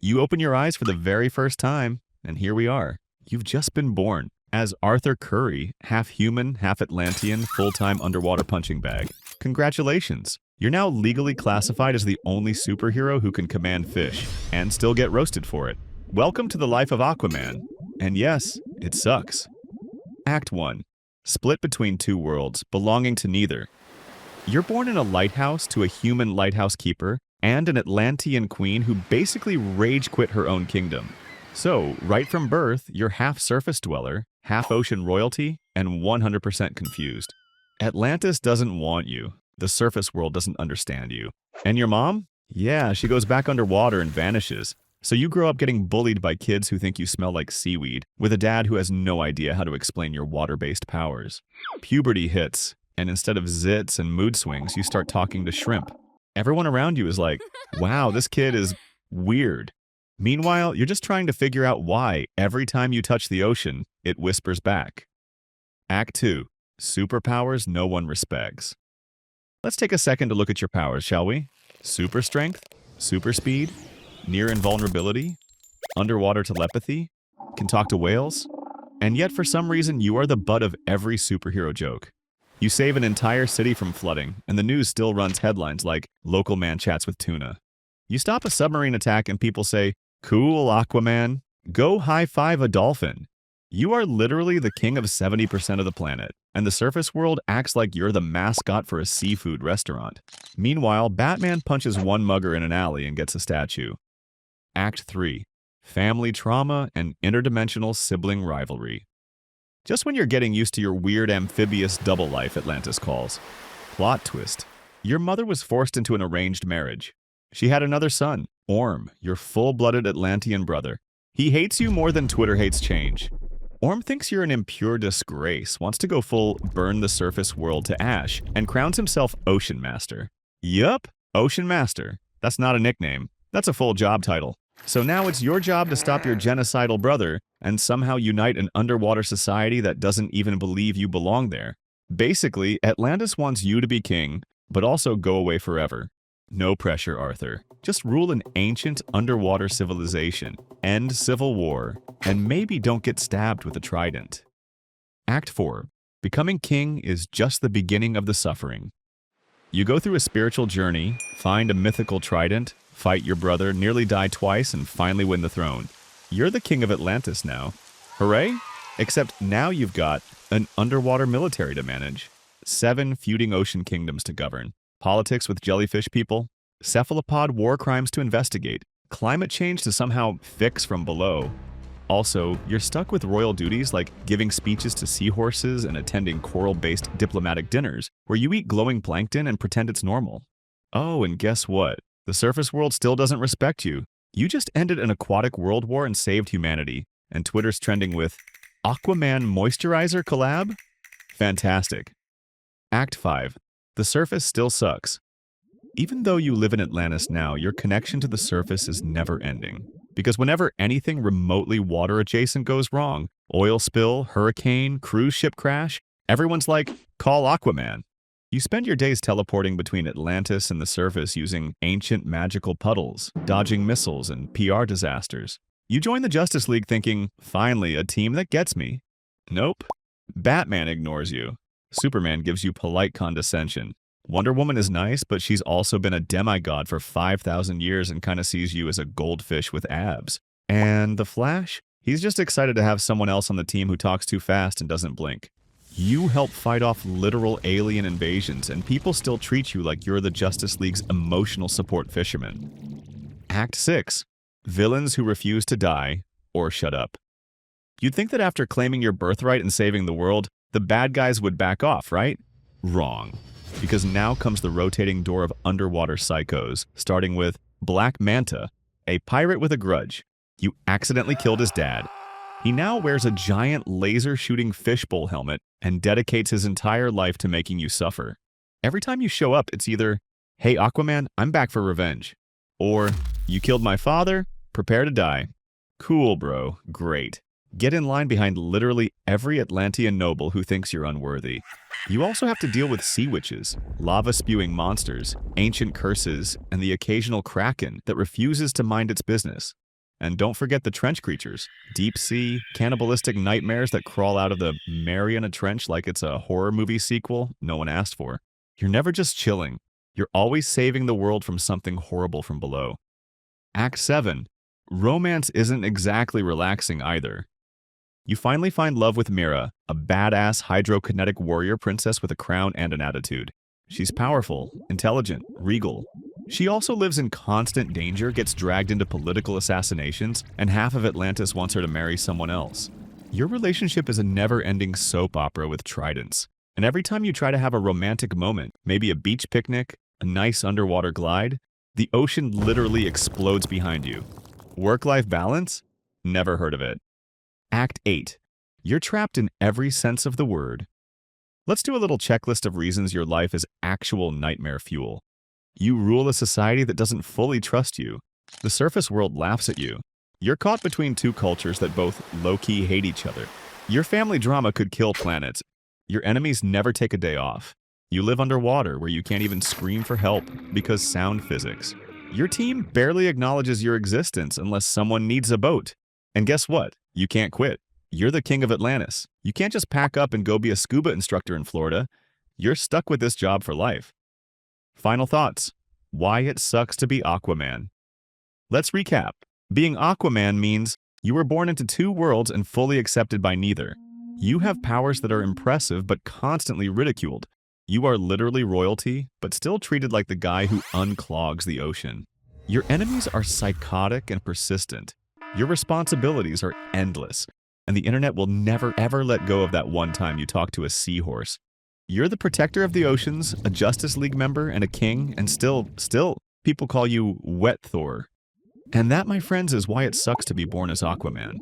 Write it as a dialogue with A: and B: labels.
A: You open your eyes for the very first time, and here we are. You've just been born as Arthur Curry, half human, half Atlantean, full-time underwater punching bag. Congratulations! You're now legally classified as the only superhero who can command fish, and still get roasted for it. Welcome to the life of Aquaman. And yes, it sucks. Act 1. Split between two worlds, belonging to neither. You're born in a lighthouse to a human lighthouse keeper and an Atlantean queen who basically rage quit her own kingdom. So, right from birth, you're half surface dweller, half ocean royalty, and 100% confused. Atlantis doesn't want you. The surface world doesn't understand you. And your mom? Yeah, she goes back underwater and vanishes. So you grow up getting bullied by kids who think you smell like seaweed, with a dad who has no idea how to explain your water-based powers. Puberty hits, and instead of zits and mood swings, you start talking to shrimp. Everyone around you is like, wow, this kid is weird. Meanwhile, you're just trying to figure out why every time you touch the ocean, it whispers back. Act 2. Superpowers no one respects. Let's take a second to look at your powers, shall we? Super strength, super speed, near invulnerability, underwater telepathy, can talk to whales, and yet for some reason you are the butt of every superhero joke. You save an entire city from flooding, and the news still runs headlines like, "Local man chats with tuna." You stop a submarine attack and people say, "Cool, Aquaman. Go high-five a dolphin." You are literally the king of 70% of the planet, and the surface world acts like you're the mascot for a seafood restaurant. Meanwhile, Batman punches one mugger in an alley and gets a statue. Act 3. Family trauma and interdimensional sibling rivalry. Just when you're getting used to your weird amphibious double life, Atlantis calls. Plot twist. Your mother was forced into an arranged marriage. She had another son, Orm, your full-blooded Atlantean brother. He hates you more than Twitter hates change. Orm thinks you're an impure disgrace, wants to go full burn the surface world to ash, and crowns himself Ocean Master. Yup, Ocean Master. That's not a nickname. That's a full job title. So now it's your job to stop your genocidal brother and somehow unite an underwater society that doesn't even believe you belong there. Basically, Atlantis wants you to be king, but also go away forever. No pressure, Arthur. Just rule an ancient underwater civilization, end civil war, and maybe don't get stabbed with a trident. Act 4. Becoming king is just the beginning of the suffering. You go through a spiritual journey, find a mythical trident, fight your brother, nearly die twice, and finally win the throne. You're the king of Atlantis now. Hooray! Except now you've got an underwater military to manage, 7 feuding ocean kingdoms to govern, politics with jellyfish people, cephalopod war crimes to investigate, climate change to somehow fix from below. Also, you're stuck with royal duties like giving speeches to seahorses and attending coral-based diplomatic dinners where you eat glowing plankton and pretend it's normal. Oh, and guess what? The surface world still doesn't respect you. You just ended an aquatic world war and saved humanity, and Twitter's trending with Aquaman moisturizer collab? Fantastic. Act 5. The surface still sucks. Even though you live in Atlantis now, your connection to the surface is never ending. Because whenever anything remotely water adjacent goes wrong, oil spill, hurricane, cruise ship crash, everyone's like, call Aquaman. You spend your days teleporting between Atlantis and the surface using ancient magical puddles, dodging missiles and PR disasters. You join the Justice League thinking, finally, a team that gets me. Nope. Batman ignores you. Superman gives you polite condescension. Wonder Woman is nice, but she's also been a demigod for 5,000 years and kind of sees you as a goldfish with abs. And the Flash? He's just excited to have someone else on the team who talks too fast and doesn't blink. You help fight off literal alien invasions, and people still treat you like you're the Justice League's emotional support fisherman. Act 6. Villains who refuse to die or shut up. You'd think that after claiming your birthright and saving the world, the bad guys would back off, right? Wrong. Because now comes the rotating door of underwater psychos, starting with Black Manta, a pirate with a grudge. You accidentally killed his dad. He now wears a giant laser-shooting fishbowl helmet and dedicates his entire life to making you suffer. Every time you show up, it's either, "Hey Aquaman, I'm back for revenge," or "You killed my father? Prepare to die." Cool, bro. Great. Get in line behind literally every Atlantean noble who thinks you're unworthy. You also have to deal with sea witches, lava-spewing monsters, ancient curses, and the occasional kraken that refuses to mind its business. And don't forget the trench creatures. Deep sea, cannibalistic nightmares that crawl out of the Mariana Trench like it's a horror movie sequel no one asked for. You're never just chilling. You're always saving the world from something horrible from below. Act 7. Romance isn't exactly relaxing either. You finally find love with Mira, a badass hydrokinetic warrior princess with a crown and an attitude. She's powerful, intelligent, regal. She also lives in constant danger, gets dragged into political assassinations, and half of Atlantis wants her to marry someone else. Your relationship is a never-ending soap opera with tridents. And every time you try to have a romantic moment, maybe a beach picnic, a nice underwater glide, the ocean literally explodes behind you. Work-life balance? Never heard of it. Act 8. You're trapped in every sense of the word. Let's do a little checklist of reasons your life is actual nightmare fuel. You rule a society that doesn't fully trust you. The surface world laughs at you. You're caught between two cultures that both low-key hate each other. Your family drama could kill planets. Your enemies never take a day off. You live underwater where you can't even scream for help because sound physics. Your team barely acknowledges your existence unless someone needs a boat. And guess what? You can't quit. You're the king of Atlantis. You can't just pack up and go be a scuba instructor in Florida. You're stuck with this job for life. Final thoughts. Why it sucks to be Aquaman. Let's recap. Being Aquaman means you were born into two worlds and fully accepted by neither. You have powers that are impressive but constantly ridiculed. You are literally royalty, but still treated like the guy who unclogs the ocean. Your enemies are psychotic and persistent. Your responsibilities are endless, and the internet will never ever let go of that one time you talked to a seahorse. You're the protector of the oceans, a Justice League member, and a king, and still, people call you Wet Thor. And that, my friends, is why it sucks to be born as Aquaman.